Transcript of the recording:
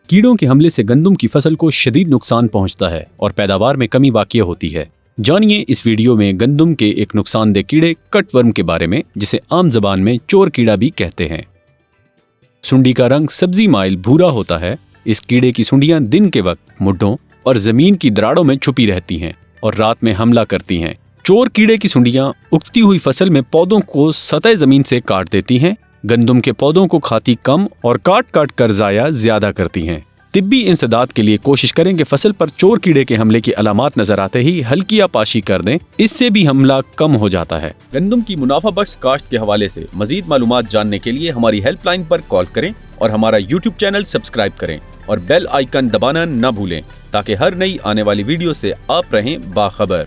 कीड़ों के हमले से गंदम की फसल को शदीद नुकसान पहुंचता है और पैदावार में कमी वाक़ई होती है। जानिए इस वीडियो में गंदम के एक नुकसानदेह कीड़े कटवर्म के बारे में, जिसे आम जबान में चोर कीड़ा भी कहते हैं। सुंडी का रंग सब्जी माइल भूरा होता है। इस कीड़े की सुंडियां दिन के वक्त मुड्ढों और जमीन की दरारों में छुपी रहती हैं और रात में हमला करती हैं। चोर कीड़े की सुंडियां उगती हुई फसल में पौधों को सतह जमीन से काट देती हैं। गंदम के पौधों को खाती कम और काट काट कर ज़ाया ज्यादा करती हैं। तिब्बी इंसदाद के लिए कोशिश करें कि फसल पर चोर कीड़े के हमले की अलामात नजर आते ही हल्की आपाशी कर दें, इससे भी हमला कम हो जाता है। गंदम की मुनाफा बख्श काश्त के हवाले से मजीद मालूमात जानने के लिए हमारी हेल्पलाइन पर कॉल करें और हमारा YouTube चैनल सब्सक्राइब करें और बेल आइकन दबाना न भूलें ताकि हर नई आने वाली वीडियो से आप रहें बाखबर।